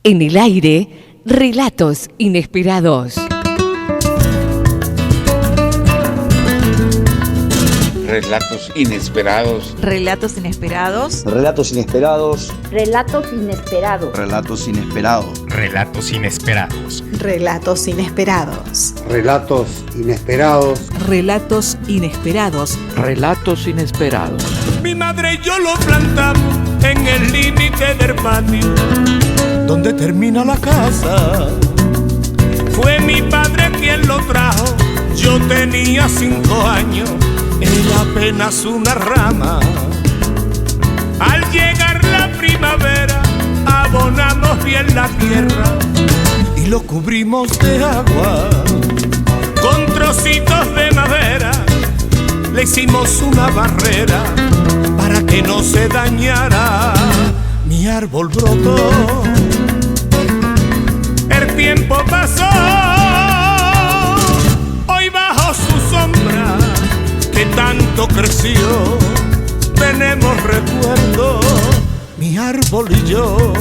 En el aire, relatos inesperados. Relatos inesperados. Relatos inesperados. Relatos inesperados. Relatos inesperados. Relatos inesperados. Relatos inesperados. Relatos inesperados. Relatos inesperados. Relatos inesperados. Relatos inesperados. Mi madre y yo lo plantamos en el límite del patio, donde termina la casa. Fue mi padre quien lo trajo, yo tenía 5 años, era apenas una rama. Al llegar la primavera, abonamos bien la tierra y lo cubrimos de agua. Con trocitos de madera le hicimos una barrera para que no se dañara. Mi árbol brotó, el tiempo pasó, hoy bajo su sombra que tanto creció, tenemos recuerdo, mi árbol y yo.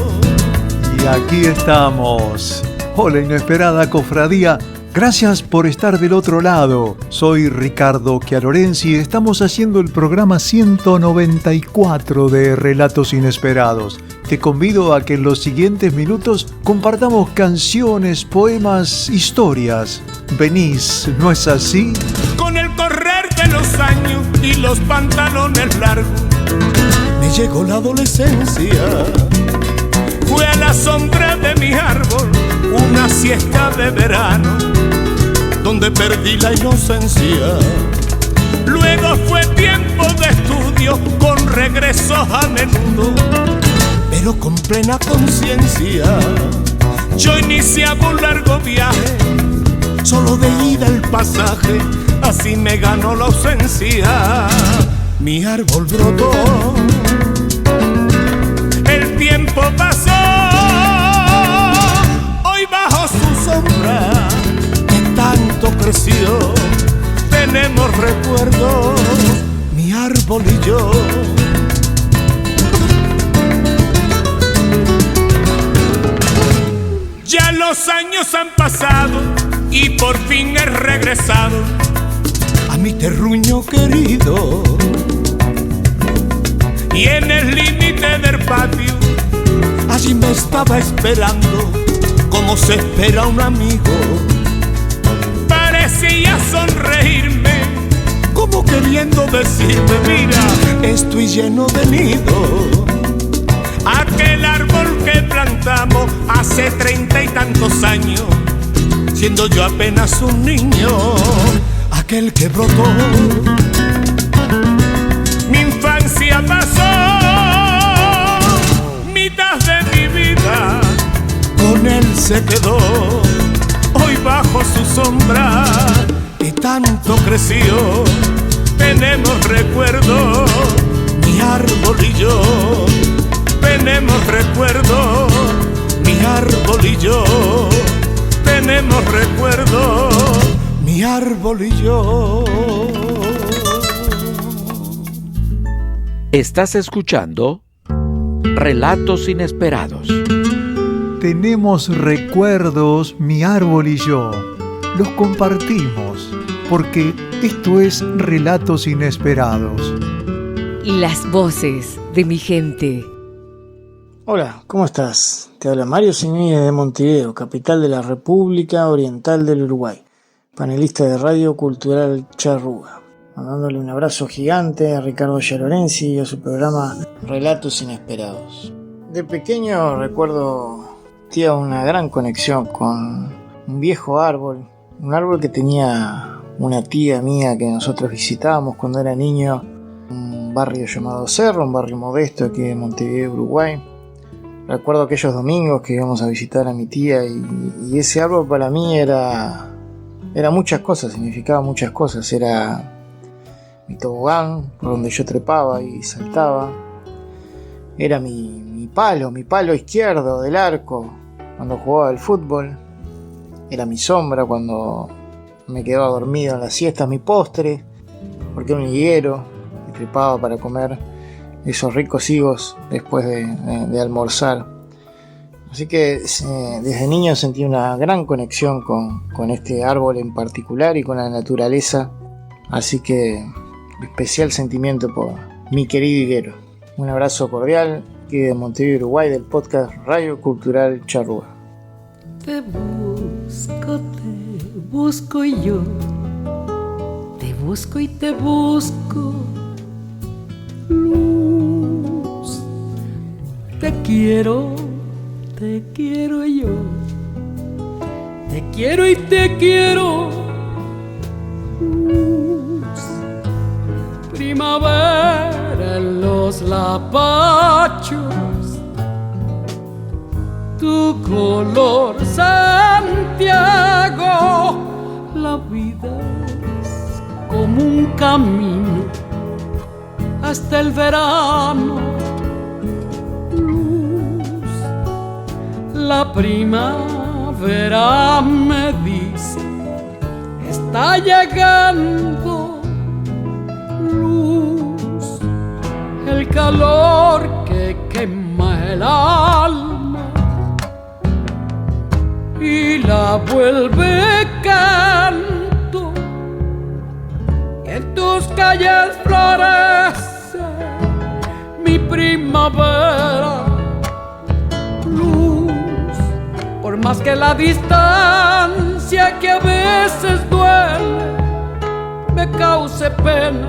Y aquí estamos. Hola, inesperada cofradía. Gracias por estar del otro lado. Soy Ricardo Chiarorenzi y estamos haciendo el programa 194 de Relatos Inesperados. Te convido a que en los siguientes minutos compartamos canciones, poemas, historias. ¿Venís, no es así? Con el correr de los años y los pantalones largos, me llegó la adolescencia. Fue a la sombra de mi árbol una siesta de verano, donde perdí la inocencia. Luego fue tiempo de estudio con regresos a menudo, pero con plena conciencia. Yo iniciaba un largo viaje, solo de ida el pasaje, así me ganó la ausencia. Mi árbol brotó, el tiempo pasó, hoy bajo su sombra tanto creció, tenemos recuerdos, mi árbol y yo. Ya los años han pasado y por fin he regresado a mi terruño querido. Y en el límite del patio, allí me estaba esperando, como se espera un amigo. Parecía sonreírme, como queriendo decirme: mira, estoy lleno de nido. Aquel árbol que plantamos hace 30 y tantos años, siendo yo apenas un niño, aquel que brotó. Mi infancia pasó, mitad de mi vida con él se quedó. Hoy bajo su sombra que tanto creció, tenemos recuerdo, mi árbol y yo. Tenemos recuerdo, mi árbol y yo. Tenemos recuerdo, mi árbol y yo. Estás escuchando Relatos Inesperados. Tenemos recuerdos, mi árbol y yo. Los compartimos, porque esto es Relatos Inesperados. Las voces de mi gente. Hola, ¿cómo estás? Te habla Mario Sinini de Montevideo, capital de la República Oriental del Uruguay, panelista de Radio Cultural Charrúa. Mandándole un abrazo gigante a Ricardo Chiarorenzi y a su programa Relatos Inesperados. De pequeño recuerdo tenía una gran conexión con un viejo árbol, un árbol que tenía una tía mía que nosotros visitábamos cuando era niño, un barrio llamado Cerro, un barrio modesto aquí de Montevideo, Uruguay. Recuerdo aquellos domingos que íbamos a visitar a mi tía y ese árbol para mí era muchas cosas, significaba muchas cosas. Era mi tobogán por donde yo trepaba y saltaba. Era mi palo izquierdo del arco cuando jugaba al fútbol. Era mi sombra cuando me quedaba dormido en las siestas, mi postre, porque era un higuero que trepaba para comer esos ricos higos después de almorzar. Así que desde niño sentí una gran conexión con este árbol en particular y con la naturaleza. Así que especial sentimiento por mi querido higuero. Un abrazo cordial aquí de Montevideo, Uruguay, del podcast Radio Cultural Charrúa. Te busco y yo. Te busco y te busco. Luz, te quiero yo, te quiero y te quiero. Luz, primavera en los lapachos, tu color Santiago, la vida es como un camino hasta el verano. La primavera me dice, está llegando. Luz, el calor que quema el alma y la vuelve canto. En tus calles florece mi primavera. Por más que la distancia que a veces duele me cause pena,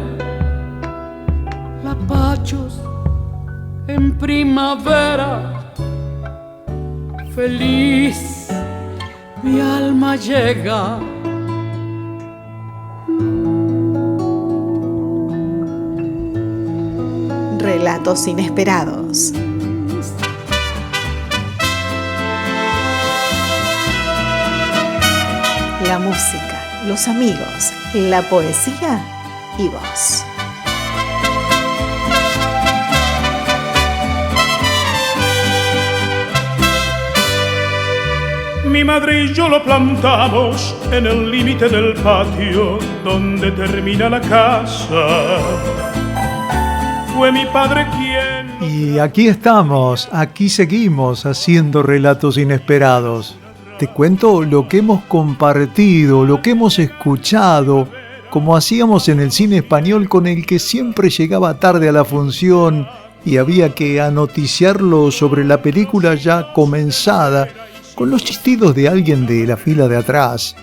lapachos en primavera, feliz mi alma llega. Relatos inesperados. La música, los amigos, la poesía y vos. Mi madre y yo lo plantamos en el límite del patio donde termina la casa. Fue mi padre quien... Y aquí estamos, aquí seguimos haciendo relatos inesperados. Te cuento lo que hemos compartido, lo que hemos escuchado, como hacíamos en el cine español con el que siempre llegaba tarde a la función y había que anoticiarlo sobre la película ya comenzada, con los chistidos de alguien de la fila de atrás.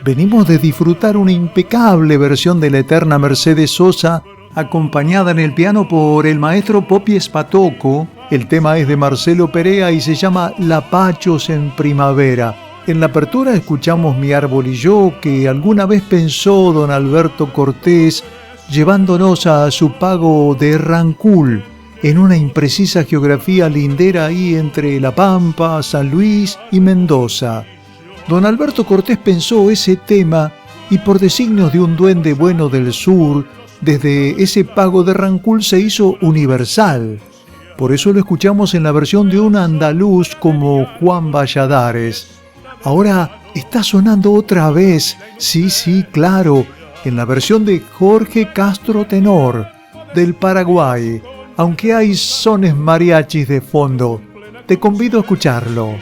Venimos de disfrutar una impecable versión de la eterna Mercedes Sosa, acompañada en el piano por el maestro Popi Spatoco. El tema es de Marcelo Perea y se llama Lapachos en primavera. En la apertura escuchamos Mi árbol y yo, que alguna vez pensó don Alberto Cortés, llevándonos a su pago de Rancul, en una imprecisa geografía lindera ahí entre La Pampa, San Luis y Mendoza. Don Alberto Cortés pensó ese tema y por designios de un duende bueno del sur, desde ese pago de Rancul se hizo universal. Por eso lo escuchamos en la versión de un andaluz como Juan Valladares. Ahora está sonando otra vez, sí, claro, en la versión de Jorge Castro Tenor, del Paraguay, aunque hay sones mariachis de fondo. Te convido a escucharlo.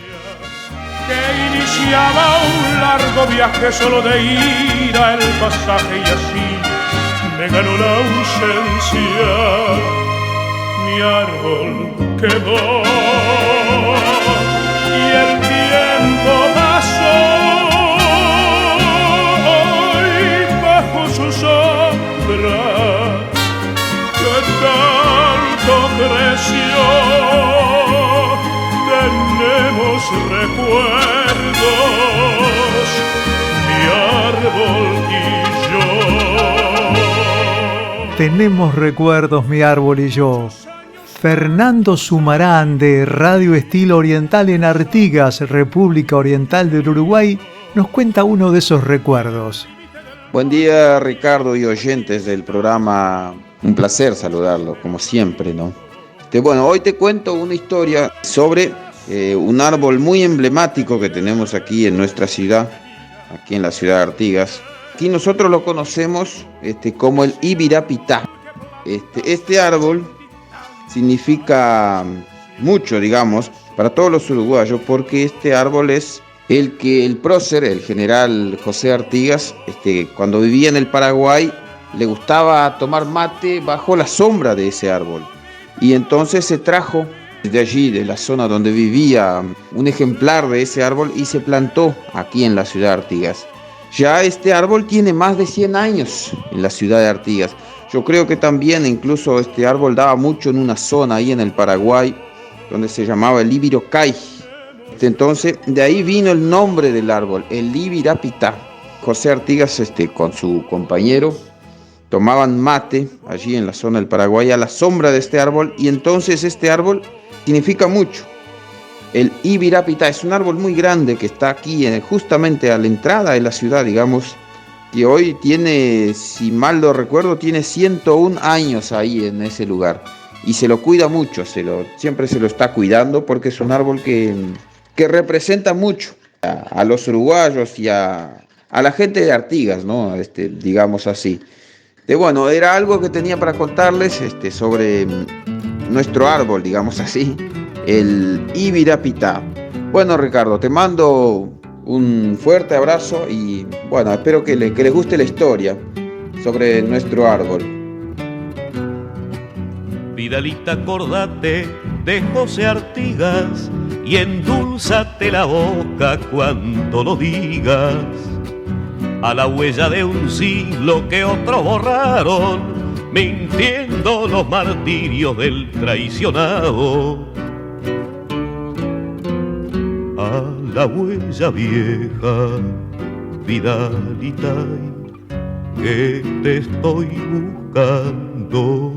Que iniciaba un largo viaje solo de ira el pasaje y así me ganó la ausencia. Mi árbol quedó y el tiempo pasó. Hoy bajo su sombra que tanto creció tenemos recuerdos, mi árbol y yo. Tenemos recuerdos, mi árbol y yo. Fernando Sumarán, de Radio Estilo Oriental en Artigas, República Oriental del Uruguay, nos cuenta uno de esos recuerdos. Buen día, Ricardo y oyentes del programa. Un placer saludarlo, como siempre, ¿no? Bueno, hoy te cuento una historia sobre un árbol muy emblemático que tenemos aquí en nuestra ciudad, aquí en la ciudad de Artigas. Aquí nosotros lo conocemos como el Ibirapitá. Este árbol significa mucho, digamos, para todos los uruguayos, porque este árbol es el que el prócer, el general José Artigas, cuando vivía en el Paraguay, le gustaba tomar mate bajo la sombra de ese árbol. Y entonces se trajo de allí, de la zona donde vivía, un ejemplar de ese árbol y se plantó aquí en la ciudad de Artigas. Ya este árbol tiene más de 100 años en la ciudad de Artigas. Yo creo que también incluso este árbol daba mucho en una zona ahí en el Paraguay, donde se llamaba el Ibirocay. Entonces, de ahí vino el nombre del árbol, el Ibirapitá. José Artigas, con su compañero, tomaban mate allí en la zona del Paraguay a la sombra de este árbol, y entonces este árbol significa mucho. El Ibirapitá es un árbol muy grande que está aquí justamente a la entrada de la ciudad, digamos, que hoy tiene, si mal lo recuerdo, tiene 101 años ahí en ese lugar. Y se lo cuida mucho, siempre se lo está cuidando, porque es un árbol que representa mucho a los uruguayos y a la gente de Artigas, ¿no? Digamos así. Bueno, era algo que tenía para contarles sobre nuestro árbol, digamos así, el Ibirapitá. Bueno, Ricardo, te mando un fuerte abrazo y bueno, espero que les guste la historia sobre nuestro árbol. Vidalita, acordate de José Artigas y endulzate la boca cuando lo digas. A la huella de un siglo que otros borraron, mintiendo los martirios del traicionado. A la huella vieja, Vidalita, que te estoy buscando.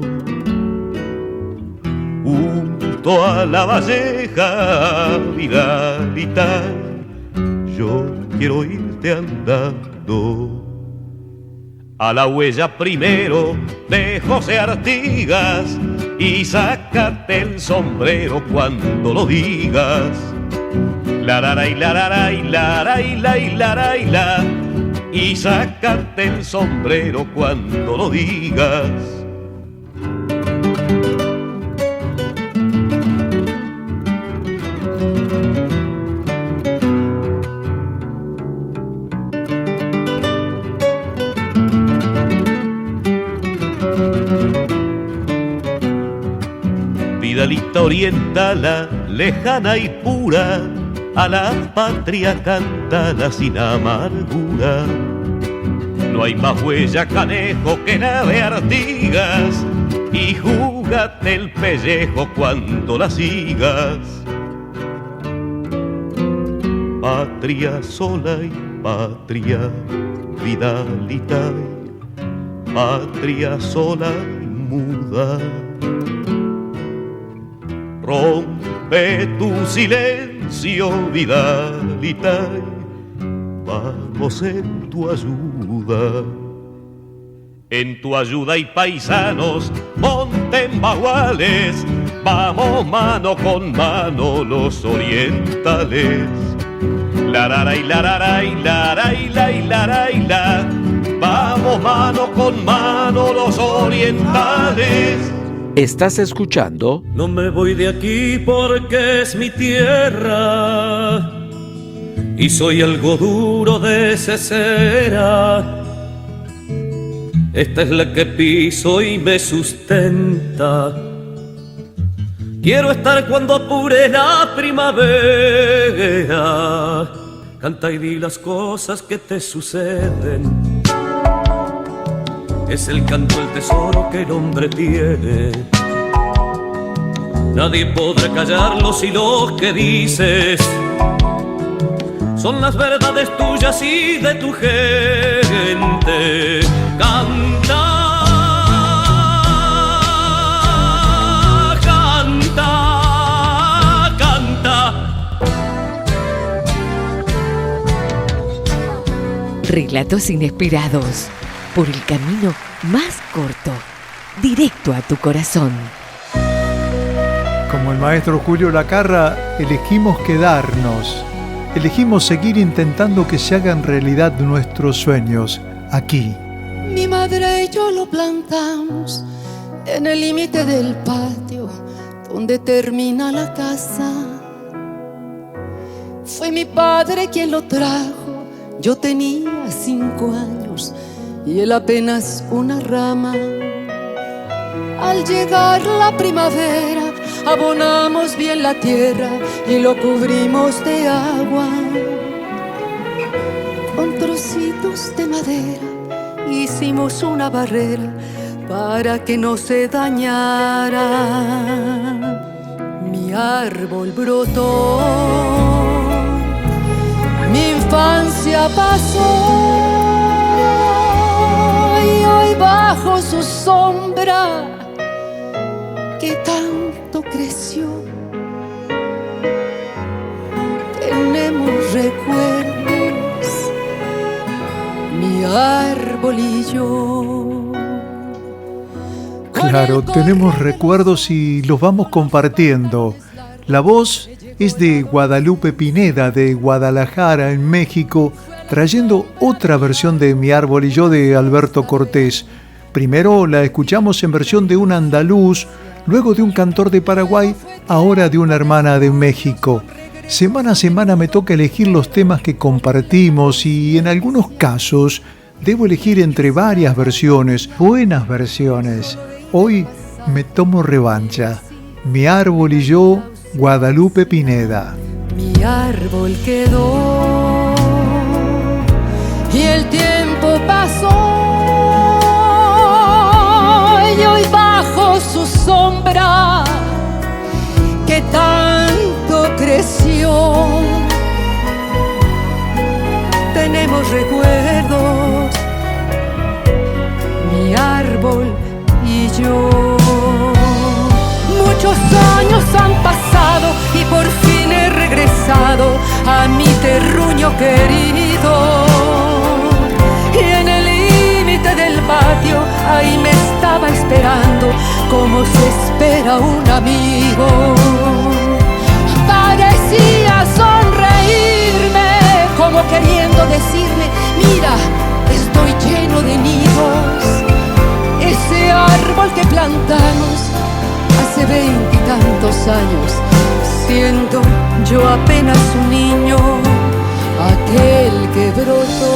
Junto a la valleja, Vidalita, yo quiero irte andando. A la huella primero de José Artigas y sácate el sombrero cuando lo digas. La la la la la la la la la la, y sácate el sombrero cuando lo digas. Vidalita orientala, lejana y pura, a la patria cántala sin amargura. No hay más huella, canejo, que la de Artigas, y júgate el pellejo cuando la sigas. Patria sola y patria, Vidalita, patria sola y muda. Rompe tu silencio, Vidalita, vamos en tu ayuda. En tu ayuda hay paisanos, monten baguales, vamos mano con mano los orientales. La la la la la la la la la, vamos mano con mano los orientales. Estás escuchando. No me voy de aquí porque es mi tierra y soy algo duro de cera. Esta es la que piso y me sustenta. Quiero estar cuando apure la primavera. Canta y di las cosas que te suceden. Es el canto, el tesoro que el hombre tiene. Nadie podrá callarlo si lo que dices son las verdades tuyas y de tu gente. Canta, canta, canta. Relatos inesperados. Por el camino más corto, directo a tu corazón. Como el maestro Julio Lacarra, elegimos quedarnos. Elegimos seguir intentando que se hagan realidad nuestros sueños, aquí. Mi madre y yo lo plantamos en el límite del patio, donde termina la casa. Fue mi padre quien lo trajo. Yo tenía 5 años y él apenas una rama. Al llegar la primavera, abonamos bien la tierra y lo cubrimos de agua. Con trocitos de madera hicimos una barrera para que no se dañara. Mi árbol brotó, mi infancia pasó y hoy bajo su sombra que tanto creció tenemos recuerdos, mi árbol y yo. Claro, tenemos recuerdos y los vamos compartiendo. La voz es de Guadalupe Pineda, de Guadalajara, en México, trayendo otra versión de Mi árbol y yo de Alberto Cortés. Primero la escuchamos en versión de un andaluz, luego de un cantor de Paraguay, ahora de una hermana de México. Semana a semana me toca elegir los temas que compartimos y en algunos casos debo elegir entre varias versiones, buenas versiones. Hoy me tomo revancha. Mi árbol y yo, Guadalupe Pineda. Mi árbol quedó y el tiempo pasó y hoy bajo su sombra que tanto creció tenemos recuerdos, mi árbol y yo. Muchos años han pasado y por fin he regresado a mi terruño querido. Y en el límite del patio ahí me estaba esperando como se espera un amigo. Parecía sonreírme como queriendo decirme: mira, estoy lleno de nidos. Ese árbol que plantamos hace 20 y tantos años, siendo yo apenas un niño, aquel que brotó.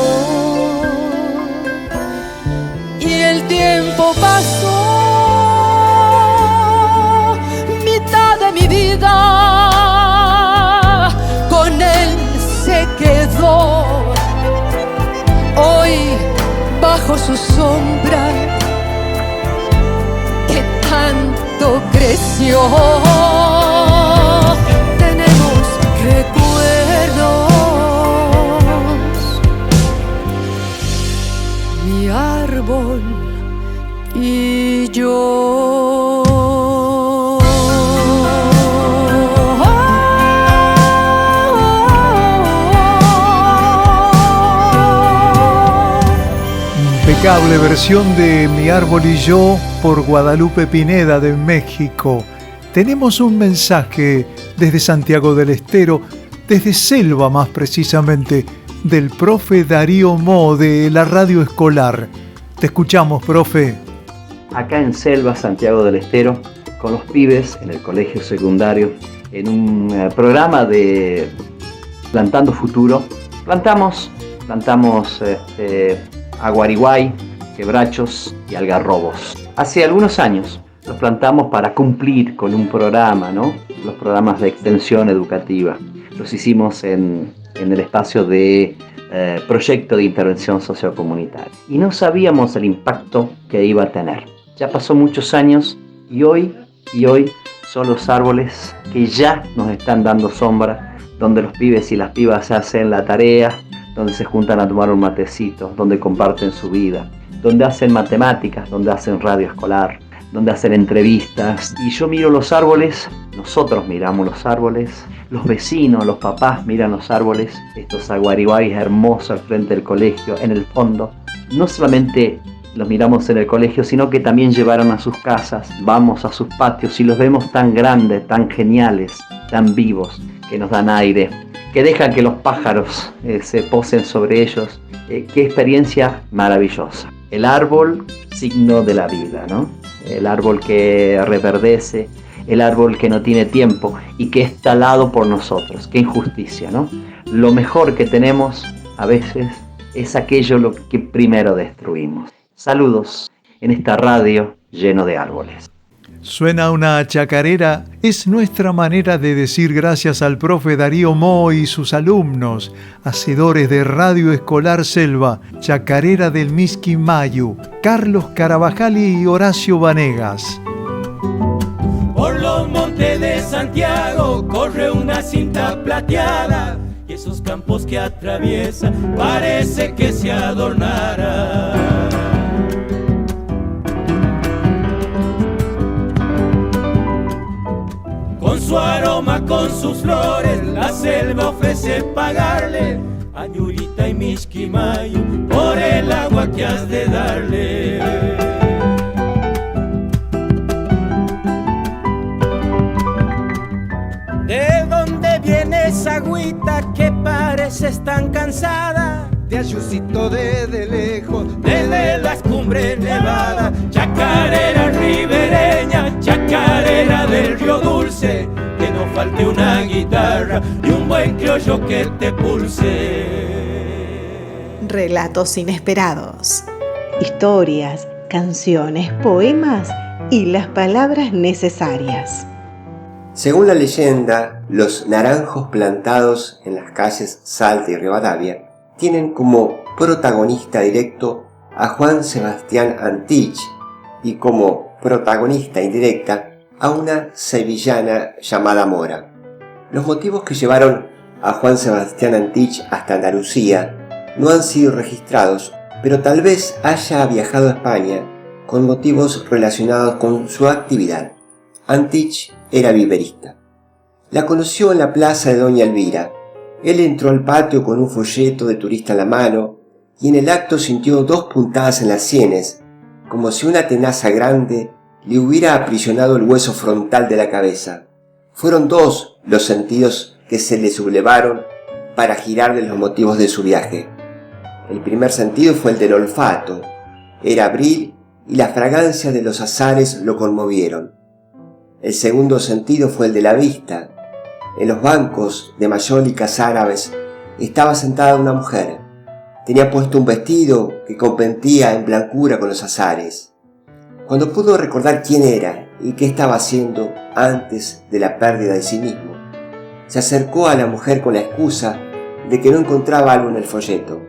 Y el tiempo pasó, mitad de mi vida con él se quedó. Hoy bajo su sombra que tanto creció tenemos recuerdos, mi árbol y yo. Impecable versión de Mi árbol y yo por Guadalupe Pineda de México. Tenemos un mensaje desde Santiago del Estero, desde Selva más precisamente, del profe Darío Mo de la radio escolar. Te escuchamos, profe. Acá en Selva, Santiago del Estero, con los pibes en el colegio secundario, en un programa de Plantando Futuro, plantamos aguariguay, quebrachos y algarrobos. Hace algunos años los plantamos para cumplir con un programa, ¿no? Los programas de extensión educativa. Los hicimos en el espacio de proyecto de intervención sociocomunitaria. Y no sabíamos el impacto que iba a tener. Ya pasó muchos años y hoy son los árboles que ya nos están dando sombra, donde los pibes y las pibas hacen la tarea, donde se juntan a tomar un matecito, donde comparten su vida, donde hacen matemáticas, donde hacen radio escolar, donde hacen entrevistas. Y yo miro los árboles, nosotros miramos los árboles, los vecinos, los papás miran los árboles, estos aguariguayes hermosos al frente del colegio, en el fondo. No solamente los miramos en el colegio, sino que también llevaron a sus casas, vamos a sus patios y los vemos tan grandes, tan geniales, tan vivos, que nos dan aire, que dejan que los pájaros se posen sobre ellos. Qué experiencia maravillosa. El árbol, signo de la vida, ¿no? El árbol que reverdece, el árbol que no tiene tiempo y que es talado por nosotros. Qué injusticia, ¿no? Lo mejor que tenemos a veces es aquello lo que primero destruimos. Saludos en esta radio lleno de árboles. Suena una chacarera, es nuestra manera de decir gracias al profe Darío Mo y sus alumnos, hacedores de Radio Escolar Selva, chacarera del Misqui Mayu, Carlos Carabajali y Horacio Vanegas. Por los montes de Santiago corre una cinta plateada y esos campos que atraviesa parece que se adornara. Con su aroma, con sus flores, la selva ofrece pagarle a Ñurita y Misquimayo por el agua que has de darle. ¿De dónde viene esa agüita que pareces tan cansada? De Ayucito desde lejos, desde las cumbres nevadas. Chacarera ribereña, chacarera del río dulce, que no falte una guitarra y un buen criollo que te pulse. Relatos inesperados. Historias, canciones, poemas y las palabras necesarias. Según la leyenda, los naranjos plantados en las calles Salta y Rivadavia tienen como protagonista directo a Juan Sebastián Antich y como protagonista indirecta a una sevillana llamada Mora. Los motivos que llevaron a Juan Sebastián Antich hasta Andalucía no han sido registrados, pero tal vez haya viajado a España con motivos relacionados con su actividad. Antich era viverista. La conoció en la plaza de Doña Elvira. Él entró al patio con un folleto de turista en la mano y en el acto sintió 2 puntadas en las sienes, como si una tenaza grande le hubiera aprisionado el hueso frontal de la cabeza. Fueron 2 los sentidos que se le sublevaron para girarle los motivos de su viaje. El primer sentido fue el del olfato. Era abril y la fragancia de los azares lo conmovieron. El segundo sentido fue el de la vista. En los bancos de mayólicas árabes estaba sentada una mujer. Tenía puesto un vestido que competía en blancura con los azares. Cuando pudo recordar quién era y qué estaba haciendo antes de la pérdida de sí mismo, se acercó a la mujer con la excusa de que no encontraba algo en el folleto.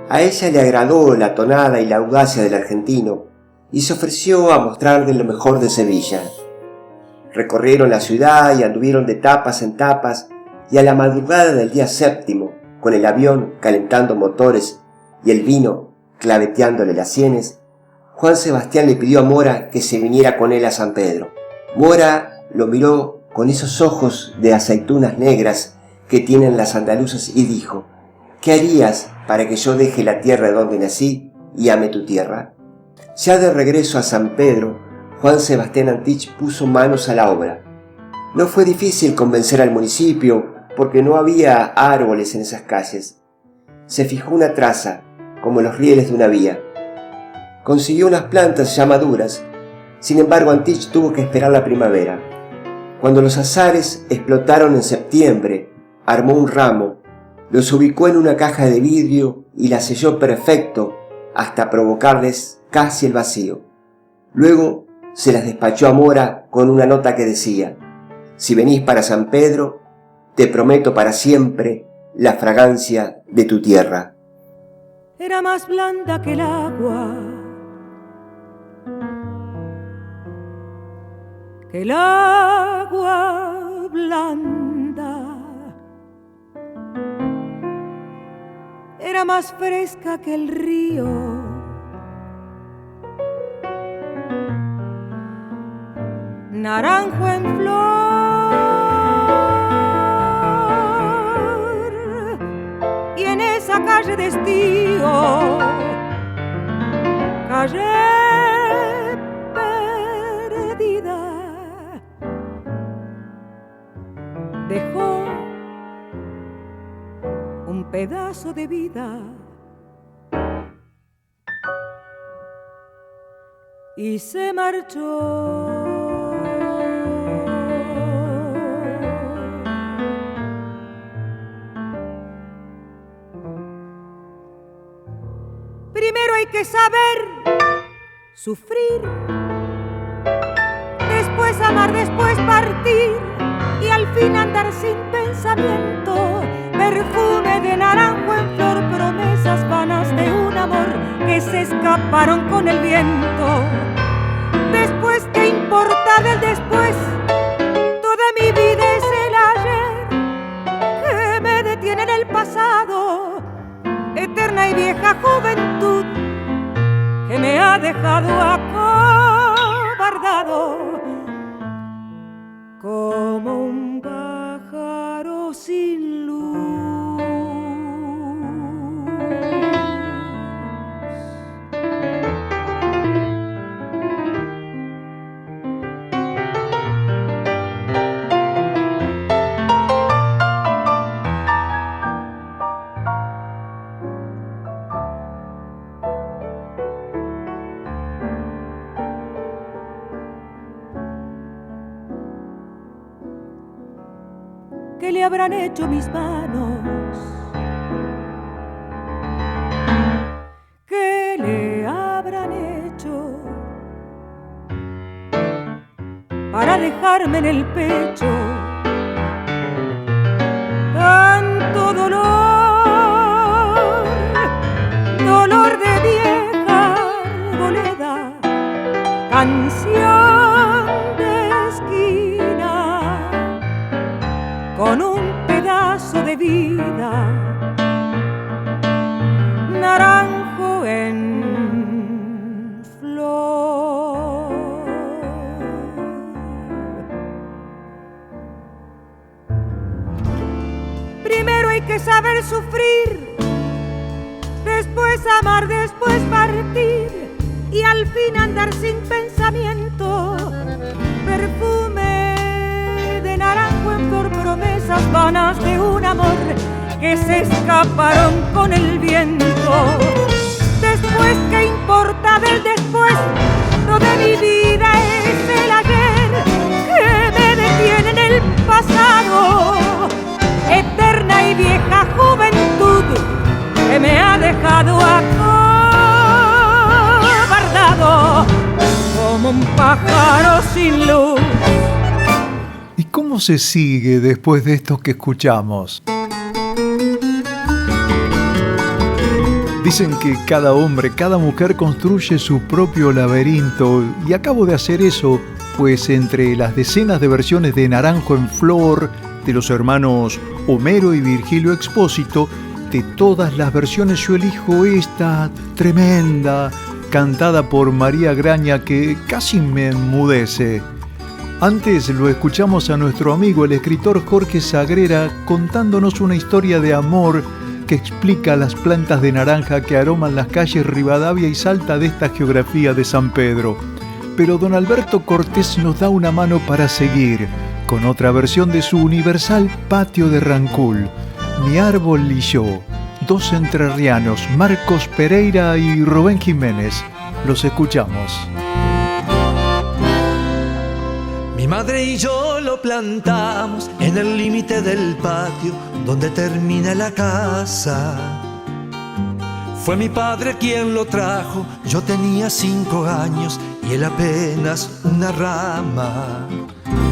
A ella le agradó la tonada y la audacia del argentino y se ofreció a mostrarle lo mejor de Sevilla. Recorrieron la ciudad y anduvieron de tapas en tapas, y a la madrugada del día 7, con el avión calentando motores y el vino claveteándole las sienes, Juan Sebastián le pidió a Mora que se viniera con él a San Pedro. Mora lo miró con esos ojos de aceitunas negras que tienen las andaluzas y dijo: ¿qué harías para que yo deje la tierra donde nací y ame tu tierra? Ya de regreso a San Pedro, Juan Sebastián Antich puso manos a la obra. No fue difícil convencer al municipio porque no había árboles en esas calles. Se fijó una traza, como los rieles de una vía. Consiguió unas plantas ya maduras. Sin embargo, Antich tuvo que esperar la primavera. Cuando los azares explotaron en septiembre, armó un ramo, los ubicó en una caja de vidrio y la selló perfecto hasta provocarles casi el vacío. Luego se las despachó a Mora con una nota que decía: si venís para San Pedro, te prometo para siempre la fragancia de tu tierra. Era más blanda que el agua, blanda. Era más fresca que el río, naranjo en flor, y en esa calle de estío, calle perdida, dejó un pedazo de vida y se marchó. hay que saber sufrir, después amar, después partir y al fin andar sin pensamiento. Perfume de naranjo en flor, promesas vanas de un amor que se escaparon con el viento. Después, ¿qué importa del después? Toda mi vida es el ayer que me detiene en el pasado. Eterna y vieja juventud que me ha dejado acobardado como un pájaro sin luz. ¿Qué le habrán hecho mis manos? ¿Qué le habrán hecho para dejarme en el pecho tanto dolor? Dolor de vieja arboleda, canción de esquina, con un pedazo de vida, naranjo en flor. Primero hay que saber sufrir, después amar, después partir y al fin andar sin pensamiento. Perfume de naranjo en flor, promesas vanas de un amor que se escaparon con el viento. Después, ¿qué importa del después? Toda mi vida es el ayer que me detiene en el pasado. Eterna y vieja juventud que me ha dejado acobardado como un pájaro sin luz. ¿Y cómo se sigue después de esto que escuchamos? Dicen que cada hombre, cada mujer construye su propio laberinto y acabo de hacer eso, pues entre las decenas de versiones de Naranjo en Flor, de los hermanos Homero y Virgilio Expósito, de todas las versiones yo elijo esta tremenda, cantada por María Graña, que casi me enmudece. Antes lo escuchamos a nuestro amigo el escritor Jorge Sagrera contándonos una historia de amor que explica las plantas de naranja que aroman las calles Rivadavia y Salta de esta geografía de San Pedro. Pero don Alberto Cortés nos da una mano para seguir con otra versión de su universal Patio de Rancul, Mi árbol y yo, dos entrerrianos, Marcos Pereira y Rubén Jiménez. Los escuchamos. Mi madre y yo lo plantamos en el límite del patio donde termina la casa. Fue mi padre quien lo trajo, yo tenía 5 años y él apenas una rama.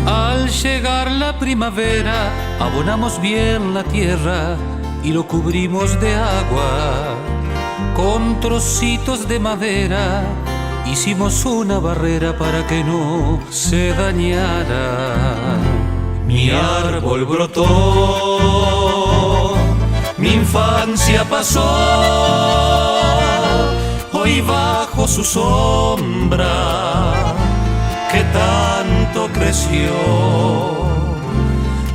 Al llegar la primavera, abonamos bien la tierra y lo cubrimos de agua. Con trocitos de madera hicimos una barrera para que no se dañara. Mi árbol brotó, mi infancia pasó, hoy bajo su sombra que tanto creció.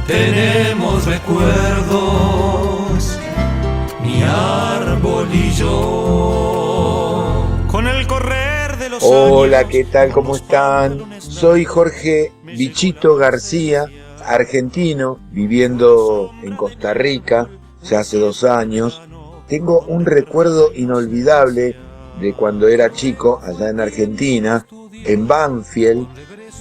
Tenemos recuerdos, mi árbol y yo. Con el correr de los Hola, ¿qué tal? ¿Cómo están? Soy Jorge Bichito García, argentino, viviendo en Costa Rica ya hace 2 años. Tengo un recuerdo inolvidable de cuando era chico allá en Argentina, en Banfield.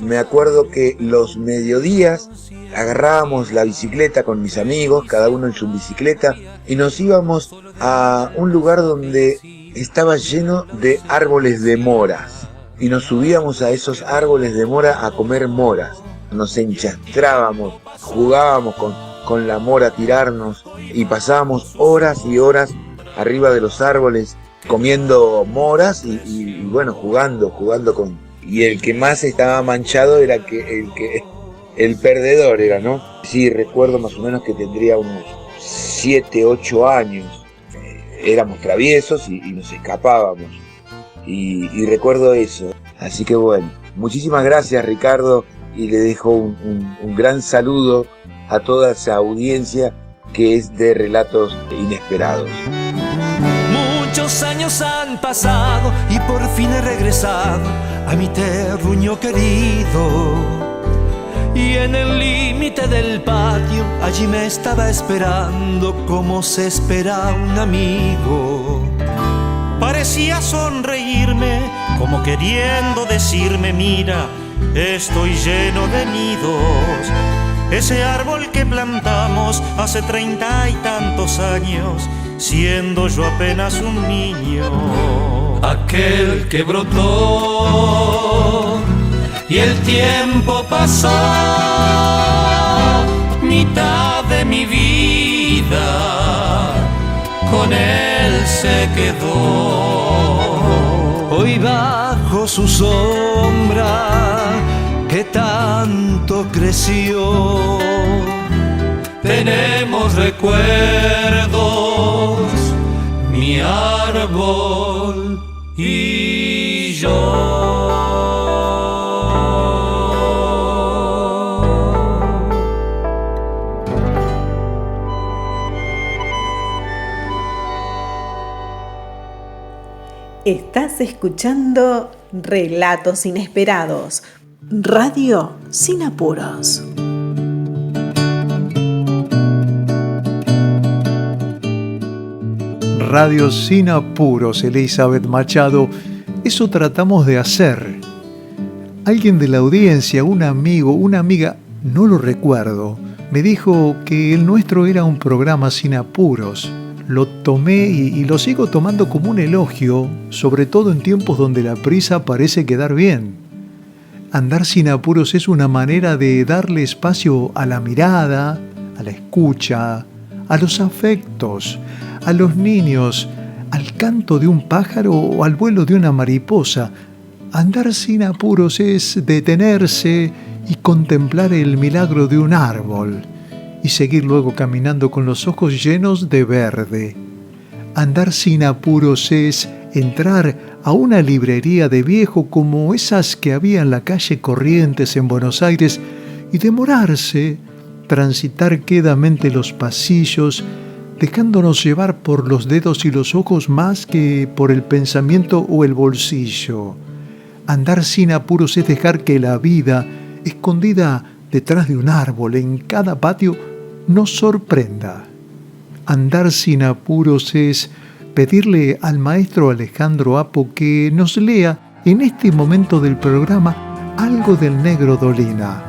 Me acuerdo que los mediodías agarrábamos la bicicleta con mis amigos, cada uno en su bicicleta, y nos íbamos a un lugar donde estaba lleno de árboles de moras y nos subíamos a esos árboles de mora a comer moras. Nos enchastrábamos, jugábamos con la mora a tirarnos y pasábamos horas y horas arriba de los árboles comiendo moras y bueno, jugando con... Y el que más estaba manchado era el perdedor era, ¿no? Sí, recuerdo más o menos que tendría unos 7, 8 años. Éramos traviesos y nos escapábamos. Y recuerdo eso. Así que bueno, muchísimas gracias, Ricardo, y le dejo un gran saludo a toda esa audiencia que es de Relatos Inesperados. Muchos años han pasado y por fin he regresado a mi terruño querido. Y en el límite del patio allí me estaba esperando como se espera un amigo. Parecía sonreírme como queriendo decirme: mira, estoy lleno de nidos. Ese árbol que plantamos hace 30 y tantos años, siendo yo apenas un niño. Aquel que brotó y el tiempo pasó, mitad de mi vida con él se quedó. Hoy bajo su sombra que tanto creció, tenemos recuerdos, mi árbol y yo. Estás escuchando Relatos Inesperados, radio sin apuros. Radio sin apuros, Elizabeth Machado. Eso tratamos de hacer. Alguien de la audiencia, un amigo, una amiga, no lo recuerdo, me dijo que el nuestro era un programa sin apuros. Lo tomé y lo sigo tomando como un elogio, sobre todo en tiempos donde la prisa parece quedar bien. Andar sin apuros es una manera de darle espacio a la mirada, a la escucha, a los afectos, a los niños, al canto de un pájaro o al vuelo de una mariposa. Andar sin apuros es detenerse y contemplar el milagro de un árbol y seguir luego caminando con los ojos llenos de verde. Andar sin apuros es entrar a una librería de viejo como esas que había en la calle Corrientes en Buenos Aires y demorarse, transitar quedamente los pasillos, dejándonos llevar por los dedos y los ojos más que por el pensamiento o el bolsillo. Andar sin apuros es dejar que la vida, escondida detrás de un árbol en cada patio, nos sorprenda. Andar sin apuros es pedirle al maestro Alejandro Apo que nos lea en este momento del programa algo del Negro Dolina.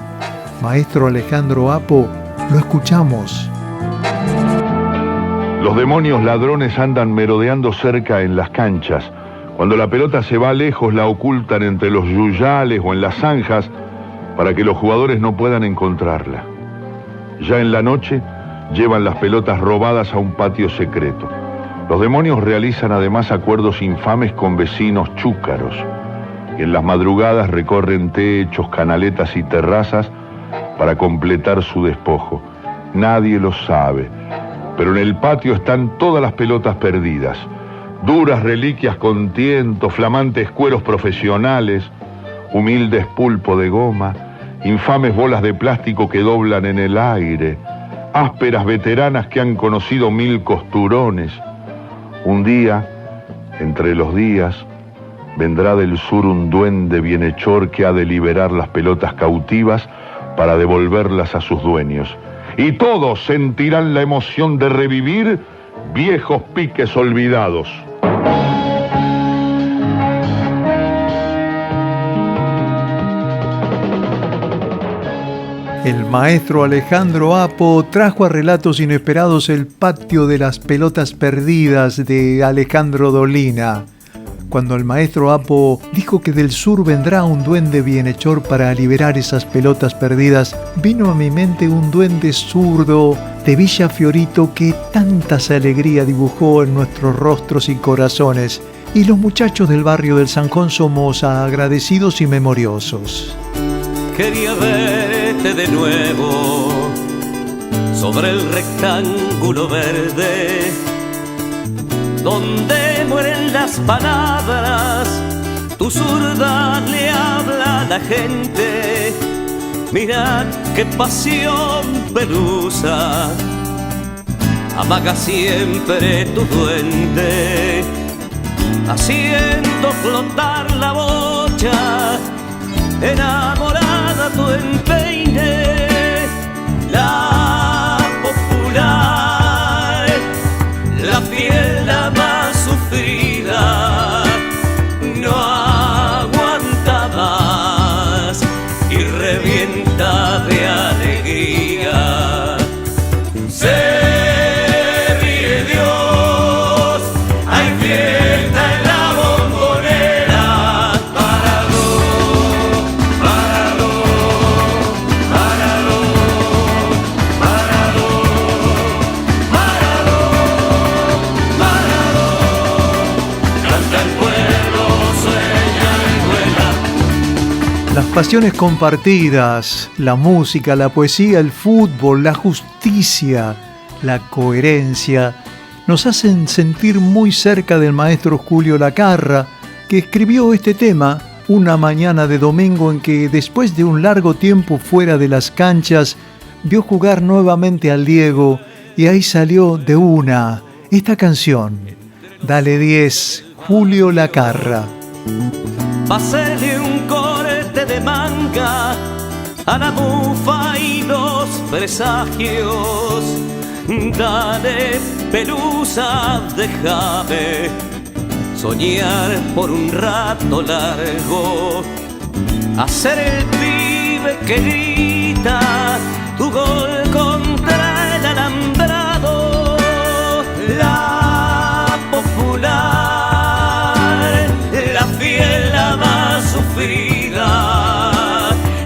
Maestro Alejandro Apo, lo escuchamos. Los demonios ladrones andan merodeando cerca en las canchas. Cuando la pelota se va lejos, la ocultan entre los yuyales o en las zanjas para que los jugadores no puedan encontrarla. Ya en la noche, llevan las pelotas robadas a un patio secreto. Los demonios realizan además acuerdos infames con vecinos chúcaros, y en las madrugadas recorren techos, canaletas y terrazas para completar su despojo. Nadie lo sabe, pero en el patio están todas las pelotas perdidas. Duras reliquias con tiento, flamantes cueros profesionales, humildes pulpo de goma, infames bolas de plástico que doblan en el aire, ásperas veteranas que han conocido 1000 costurones. Un día, entre los días, vendrá del sur un duende bienhechor que ha de liberar las pelotas cautivas para devolverlas a sus dueños. Y todos sentirán la emoción de revivir viejos piques olvidados. El maestro Alejandro Apo trajo a Relatos Inesperados el patio de las pelotas perdidas de Alejandro Dolina. Cuando el maestro Apo dijo que del sur vendrá un duende bienhechor para liberar esas pelotas perdidas, vino a mi mente un duende zurdo de Villa Fiorito que tantas alegría dibujó en nuestros rostros y corazones. Y los muchachos del barrio del Zanjón somos agradecidos y memoriosos. Quería verte de nuevo sobre el rectángulo verde donde mueren las palabras, tu zurda le habla a la gente. Mira qué pasión pelusa amaga siempre tu duende, haciendo flotar la bocha, enamorada tu empeine, la popular, la fiel, la más sufrida, no aguanta más y revienta de alegría. Se ríe Dios, hay fiesta en la bombonera. Páralo, páralo, páralo, páralo, páralo, páralo. Canta el pueblo, sueña y vuela. Las pasiones compartidas, la música, la poesía, el fútbol, la justicia, la coherencia, nos hacen sentir muy cerca del maestro Julio Lacarra, que escribió este tema una mañana de domingo en que, después de un largo tiempo fuera de las canchas, vio jugar nuevamente al Diego y ahí salió de una esta canción. Dale 10, Julio Lacarra. Pásele un corte de manga a la bufa y los presagios. Dale, pelusa, déjame soñar por un rato largo, hacer el pibe que grita tu gol contra el alambrado. La popular, la fiel, la más sufrida,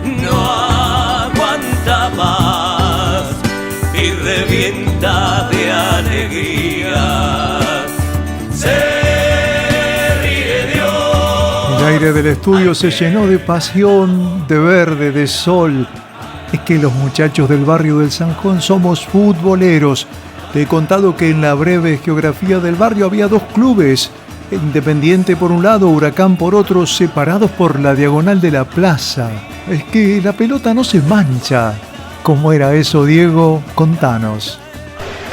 no aguanta más y revienta de alegría. Se ríe Dios. El aire del estudio se llenó de pasión, de verde, de sol. Es que los muchachos del barrio del Zanjón somos futboleros. Te he contado que en la breve geografía del barrio había dos clubes, Independiente por un lado, Huracán por otro, separados por la diagonal de la plaza. Es que la pelota no se mancha. ¿Cómo era eso, Diego? Contanos.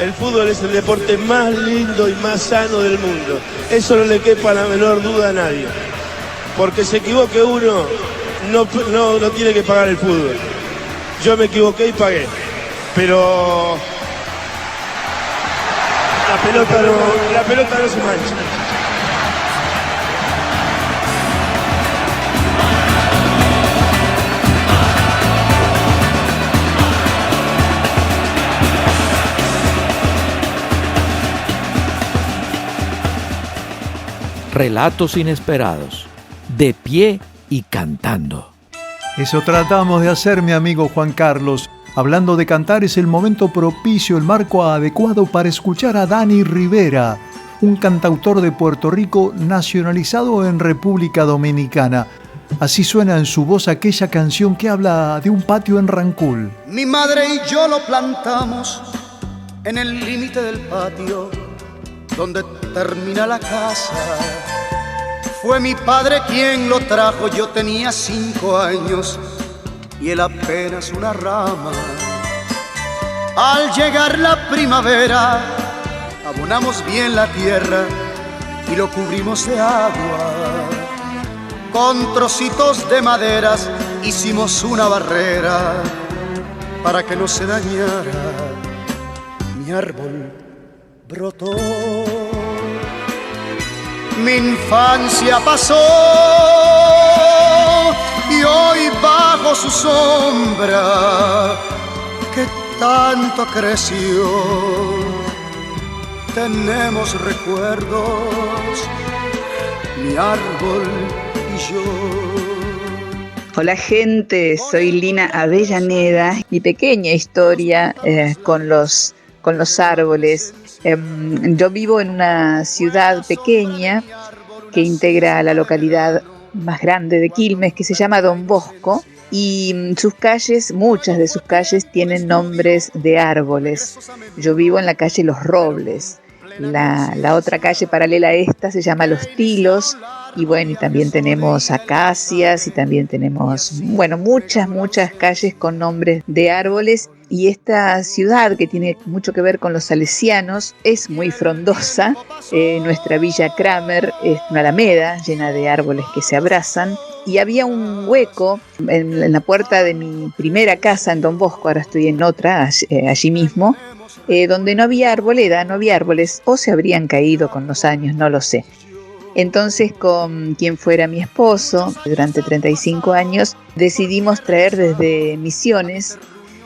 El fútbol es el deporte más lindo y más sano del mundo. Eso no le quepa la menor duda a nadie. Porque se equivoque uno, no tiene que pagar el fútbol. Yo me equivoqué y pagué. Pero la pelota no se mancha. Relatos inesperados, de pie y cantando. Eso tratamos de hacer, mi amigo Juan Carlos. Hablando de cantar, es el momento propicio, el marco adecuado para escuchar a Dani Rivera, un cantautor de Puerto Rico nacionalizado en República Dominicana. Así suena en su voz aquella canción que habla de un patio en Rancul. Mi madre y yo lo plantamos en el límite del patio donde termina la casa. Fue mi padre quien lo trajo, yo tenía 5 años y él apenas una rama. Al llegar la primavera, abonamos bien la tierra y lo cubrimos de agua. Con trocitos de maderas hicimos una barrera para que no se dañara. Mi árbol brotó. Mi infancia pasó y hoy bajo su sombra que tanto creció tenemos recuerdos, mi árbol y yo. Hola gente, soy Lina Avellaneda. Mi pequeña historia con los árboles. Yo vivo en una ciudad pequeña que integra la localidad más grande de Quilmes, que se llama Don Bosco, y sus calles, muchas de sus calles tienen nombres de árboles. Yo vivo en la calle Los Robles. La otra calle paralela a esta se llama Los Tilos, y bueno, y también tenemos acacias, y también tenemos, bueno, muchas calles con nombres de árboles. Y esta ciudad, que tiene mucho que ver con los salesianos, es muy frondosa. Nuestra Villa Kramer es una alameda llena de árboles que se abrazan. Y había un hueco en la puerta de mi primera casa en Don Bosco, ahora estoy en otra, allí mismo, donde no había arboleda, no había árboles, o se habrían caído con los años, no lo sé. Entonces, con quien fuera mi esposo, durante 35 años, decidimos traer desde Misiones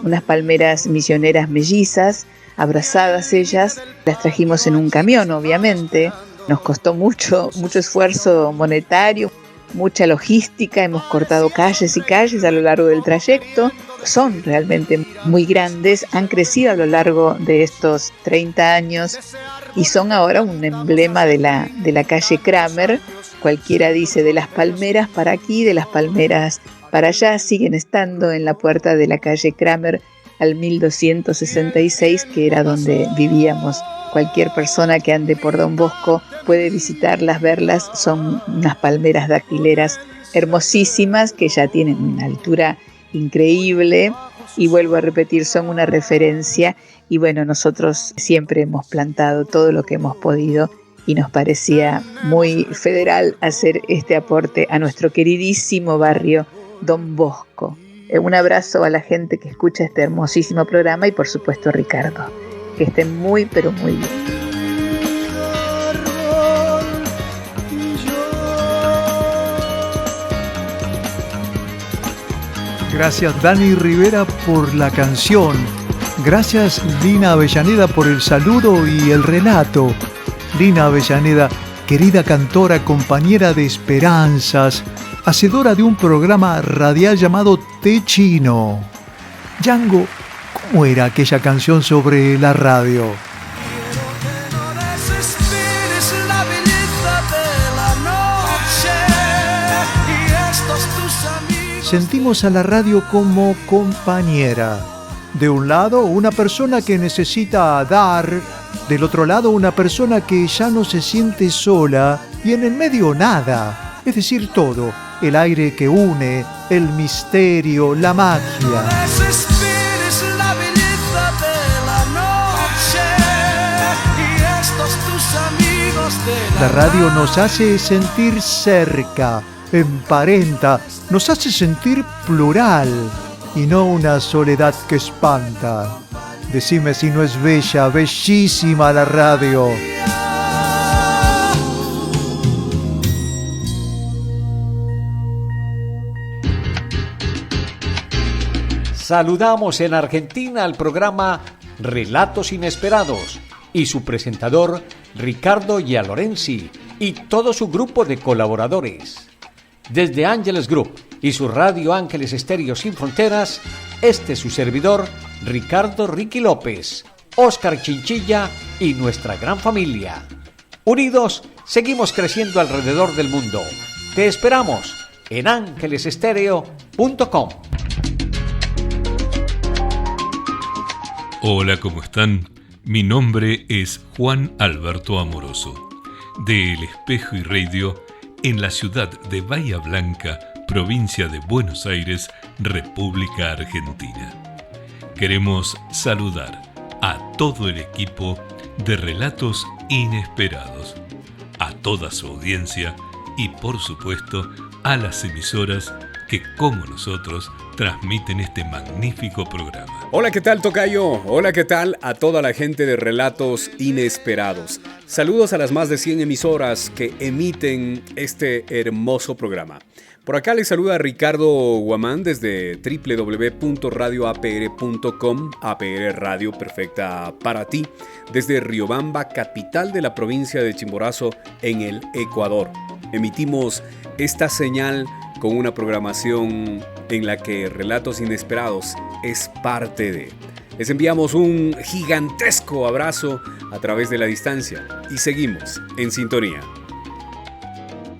unas palmeras misioneras mellizas, abrazadas ellas. Las trajimos en un camión, obviamente. Nos costó mucho esfuerzo monetario, mucha logística. Hemos cortado calles y calles a lo largo del trayecto. Son realmente muy grandes, han crecido a lo largo de estos 30 años y son ahora un emblema de la calle Kramer. Cualquiera dice de las palmeras para aquí, de las palmeras para allá, siguen estando en la puerta de la calle Kramer al 1266, que era donde vivíamos. Cualquier persona que ande por Don Bosco puede visitarlas, verlas. Son unas palmeras dactileras hermosísimas que ya tienen una altura increíble, y vuelvo a repetir, son una referencia. Y bueno, nosotros siempre hemos plantado todo lo que hemos podido y nos parecía muy federal hacer este aporte a nuestro queridísimo barrio Don Bosco. Un abrazo a la gente que escucha este hermosísimo programa y por supuesto a Ricardo. Que estén muy pero muy bien. Gracias Dani Rivera por la canción. Gracias Lina Avellaneda por el saludo y el relato. Lina Avellaneda, querida cantora, compañera de esperanzas, hacedora de un programa radial llamado Té Chino. Django, ¿cómo era aquella canción sobre la radio? Sentimos a la radio como compañera. De un lado, una persona que necesita dar, del otro lado, una persona que ya no se siente sola, y en el medio nada, es decir, todo, el aire que une, el misterio, la magia. La radio nos hace sentir cerca, emparenta, nos hace sentir plural y no una soledad que espanta. Decime si no es bella, bellísima la radio. Saludamos en Argentina al programa Relatos Inesperados y su presentador Ricardo Gialorenzi y todo su grupo de colaboradores. Desde Ángeles Group y su radio Ángeles Estéreo Sin Fronteras, este es su servidor Ricardo Ricky López, Óscar Chinchilla y nuestra gran familia. Unidos, seguimos creciendo alrededor del mundo. Te esperamos en angelesestereo.com. Hola, ¿cómo están? Mi nombre es Juan Alberto Amoroso, de El Espejo y Radio, en la ciudad de Bahía Blanca, provincia de Buenos Aires, República Argentina. Queremos saludar a todo el equipo de Relatos Inesperados, a toda su audiencia y, por supuesto, a las emisoras que, como nosotros, transmiten este magnífico programa. Hola, ¿qué tal, tocayo? Hola, ¿qué tal a toda la gente de Relatos Inesperados? Saludos a las más de 100 emisoras que emiten este hermoso programa. Por acá les saluda Ricardo Guamán desde www.radioapr.com, APR Radio perfecta para ti, desde Riobamba, capital de la provincia de Chimborazo, en el Ecuador. Emitimos esta señal con una programación en la que Relatos Inesperados es parte de. Les enviamos un gigantesco abrazo a través de la distancia y seguimos en sintonía.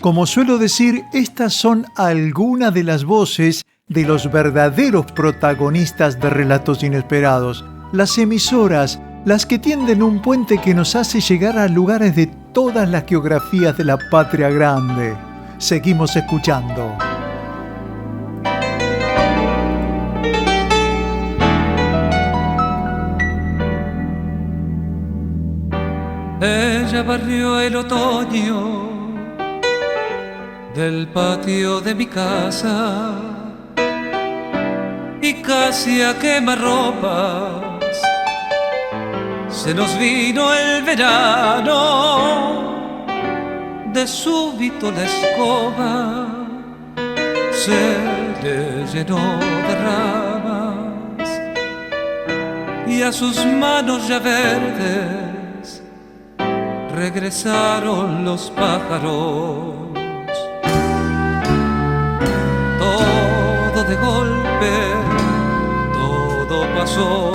Como suelo decir, estas son algunas de las voces de los verdaderos protagonistas de Relatos Inesperados, las emisoras, las que tienden un puente que nos hace llegar a lugares de todas las geografías de la patria grande. Seguimos escuchando. Ella barrió el otoño del patio de mi casa y casi a quemarropas se nos vino el verano. De súbito la escoba se le llenó de ramas y a sus manos ya verdes regresaron los pájaros. Todo de golpe, todo pasó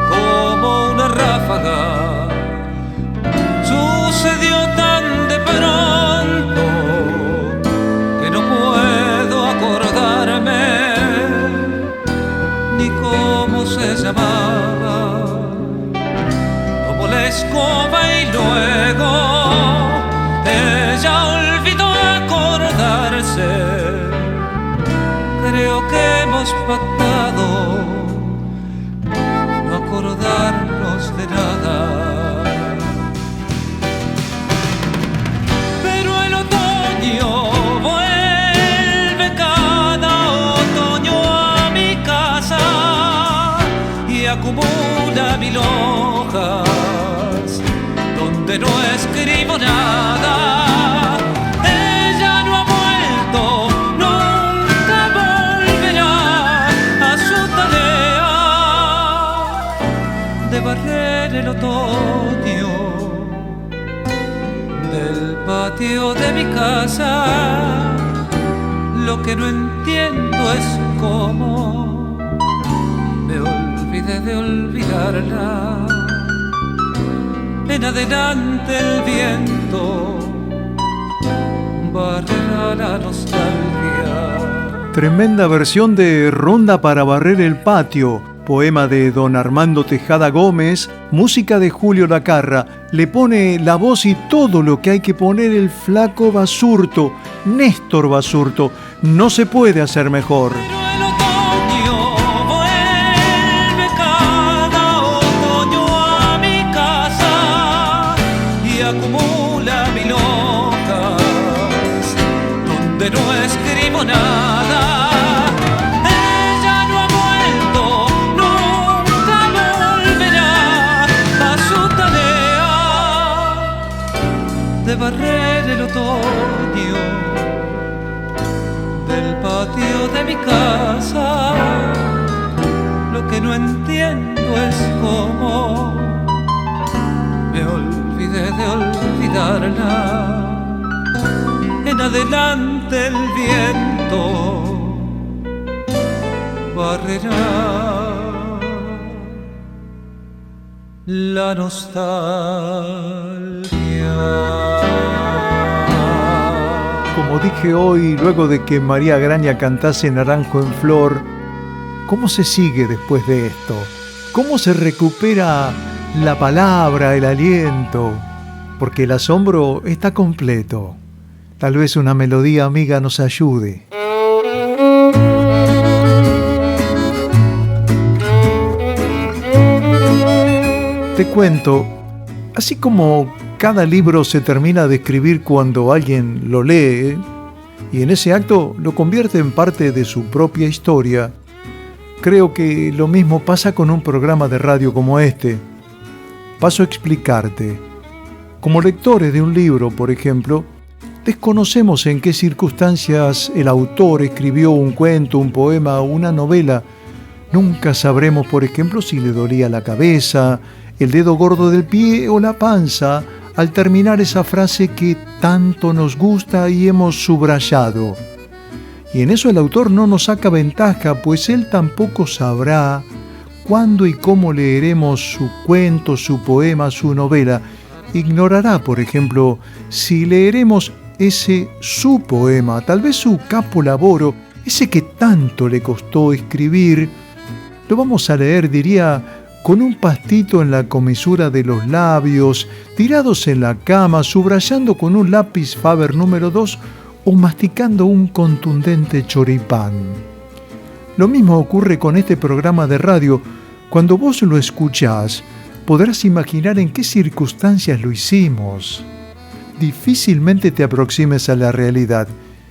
como una ráfaga. Sucedió tan de pronto que no puedo acordarme ni cómo se llamaba. Tomó la escoba y luego ella olvidó acordarse. Creo que hemos pactado no acordarnos de nada. Pero el otoño vuelve cada otoño a mi casa y acumula 1000 hojas donde no escribo nada. Barrer el otoño del patio de mi casa. Lo que no entiendo es cómo me olvidé de olvidarla. En adelante el viento barrerá la nostalgia. Tremenda versión de Ronda para barrer el patio. Poema de don Armando Tejada Gómez, música de Julio Lacarra. Le pone la voz y todo lo que hay que poner el flaco Basurto, Néstor Basurto. No se puede hacer mejor. Acumula 1000 hojas donde no escribo nada. Ella no ha vuelto, nunca volverá a su tarea de barrer el otoño del patio de mi casa. Lo que no entiendo es cómo me olvidé de olvidarla. En adelante el viento barrerá la nostalgia. Como dije hoy, luego de que María Graña cantase Naranjo en Flor, ¿cómo se sigue después de esto? ¿Cómo se recupera la palabra, el aliento? Porque el asombro está completo. Tal vez una melodía amiga nos ayude. Te cuento, así como cada libro se termina de escribir cuando alguien lo lee, y en ese acto lo convierte en parte de su propia historia, creo que lo mismo pasa con un programa de radio como este. Paso a explicarte. Como lectores de un libro, por ejemplo, desconocemos en qué circunstancias el autor escribió un cuento, un poema o una novela. Nunca sabremos, por ejemplo, si le dolía la cabeza, el dedo gordo del pie o la panza al terminar esa frase que tanto nos gusta y hemos subrayado. Y en eso el autor no nos saca ventaja, pues él tampoco sabrá cuándo y cómo leeremos su cuento, su poema, su novela. Ignorará, por ejemplo, si leeremos ese su poema, tal vez su capolavoro, ese que tanto le costó escribir. Lo vamos a leer, diría, con un pastito en la comisura de los labios, tirados en la cama, subrayando con un lápiz Faber número 2 o masticando un contundente choripán. Lo mismo ocurre con este programa de radio. Cuando vos lo escuchás, podrás imaginar en qué circunstancias lo hicimos. Difícilmente te aproximes a la realidad,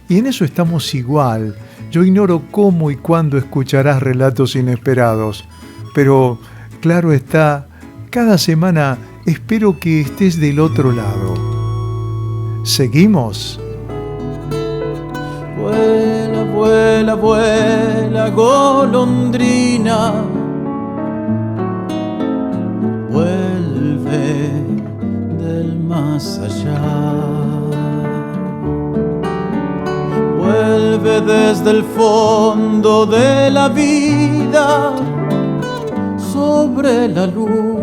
y en eso estamos igual. Yo ignoro cómo y cuándo escucharás relatos inesperados, pero claro está, cada semana espero que estés del otro lado. ¿Seguimos? Vuela, vuela, vuela, golondrina, vuelve del más allá. Vuelve desde el fondo de la vida, sobre la luz,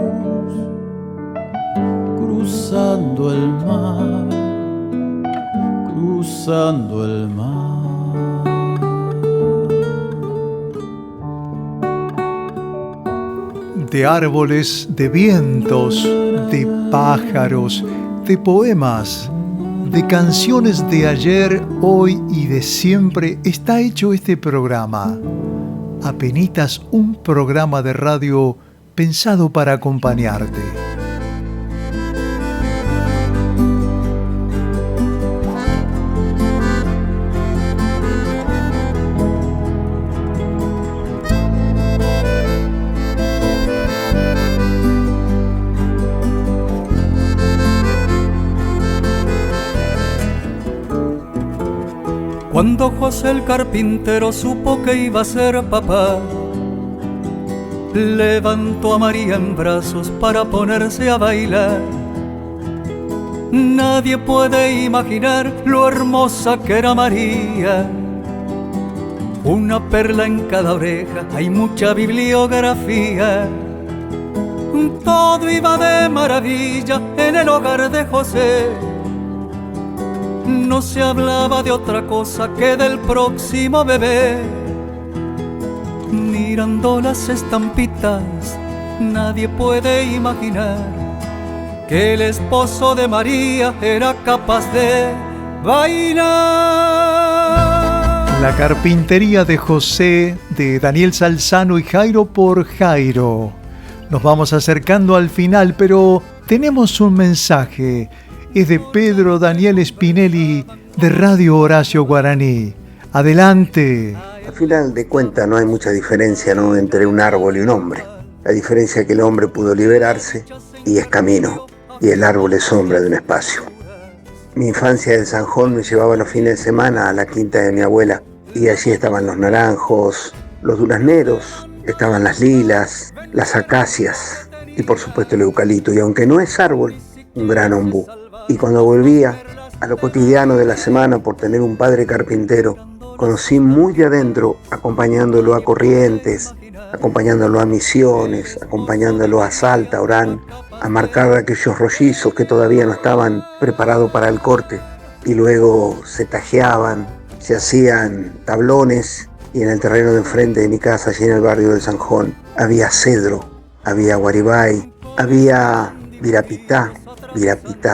cruzando el mar, cruzando el mar. De árboles, de vientos, de pájaros, de poemas, de canciones de ayer, hoy y de siempre está hecho este programa. Apenitas un programa de radio pensado para acompañarte. Cuando José el carpintero supo que iba a ser papá, levantó a María en brazos para ponerse a bailar. Nadie puede imaginar lo hermosa que era María. Una perla en cada oreja, hay mucha bibliografía. Todo iba de maravilla en el hogar de José. No se hablaba de otra cosa que del próximo bebé. Mirando las estampitas, nadie puede imaginar que el esposo de María era capaz de bailar. La carpintería de José, de Daniel Salzano y Jairo por Jairo. Nos vamos acercando al final, pero tenemos un mensaje. Es de Pedro Daniel Spinelli, de Radio Horacio Guaraní. Adelante. Al final de cuentas no hay mucha diferencia, ¿no?, entre un árbol y un hombre. La diferencia es que el hombre pudo liberarse y es camino, y el árbol es sombra de un espacio. Mi infancia en Sanjón me llevaba los fines de semana a la quinta de mi abuela, y allí estaban los naranjos, los durazneros, estaban las lilas, las acacias y por supuesto el eucalipto, y aunque no es árbol, un gran ombú. Y cuando volvía a lo cotidiano de la semana por tener un padre carpintero, conocí muy de adentro, acompañándolo a Corrientes, acompañándolo a Misiones, acompañándolo a Salta, Orán, a marcar aquellos rollizos que todavía no estaban preparados para el corte, y luego se tajeaban, se hacían tablones, y en el terreno de enfrente de mi casa, allí en el barrio de Sanjón, había cedro, había guaribay, había virapitá,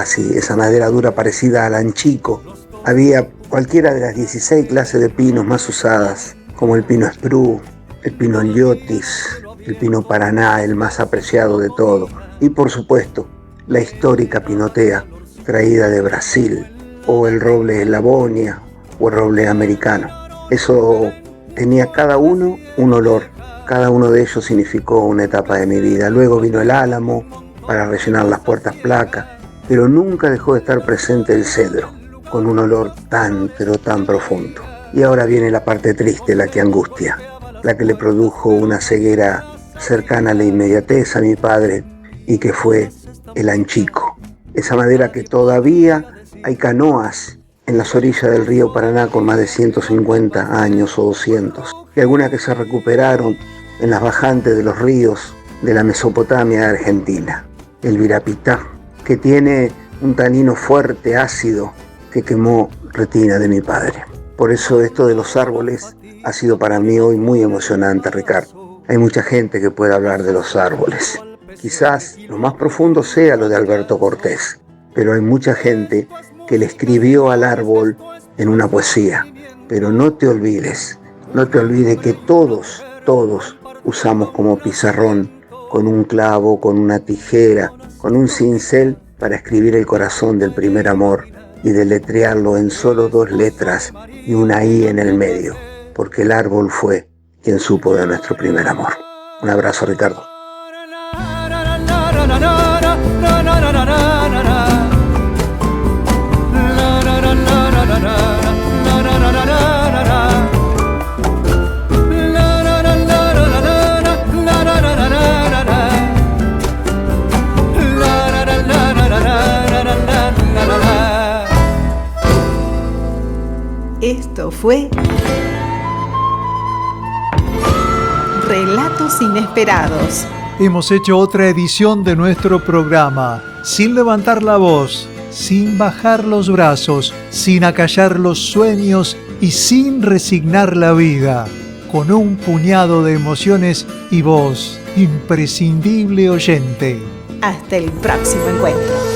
sí, esa madera dura parecida al anchico. Había cualquiera de las 16 clases de pinos más usadas, como el pino esprú, el pino liotis, el pino paraná, el más apreciado de todo. Y por supuesto, la histórica pinotea, traída de Brasil, o el roble Lavonia, o el roble americano. Eso tenía cada uno un olor. Cada uno de ellos significó una etapa de mi vida. Luego vino el álamo para rellenar las puertas placas, pero nunca dejó de estar presente el cedro. con un olor tan, pero tan profundo. Y ahora viene la parte triste, la que angustia, la que le produjo una ceguera cercana a la inmediatez a mi padre y que fue el anchico. Esa madera que todavía hay canoas en las orillas del río Paraná con más de 150 años o 200. Y algunas que se recuperaron en las bajantes de los ríos de la Mesopotamia de Argentina. El virapitá, que tiene un tanino fuerte, ácido, que quemó retina de mi padre. Por eso esto de los árboles ha sido para mí hoy muy emocionante, Ricardo. Hay mucha gente que puede hablar de los árboles. Quizás lo más profundo sea lo de Alberto Cortés, pero hay mucha gente que le escribió al árbol en una poesía. Pero no te olvides que todos usamos como pizarrón, con un clavo, con una tijera, con un cincel para escribir el corazón del primer amor y deletrearlo en solo 2 letras y una I en el medio, porque el árbol fue quien supo de nuestro primer amor. Un abrazo, Ricardo. Esto fue Relatos Inesperados. Hemos hecho otra edición de nuestro programa, sin levantar la voz, sin bajar los brazos, sin acallar los sueños y sin resignar la vida, con un puñado de emociones y voz, imprescindible oyente. Hasta el próximo encuentro.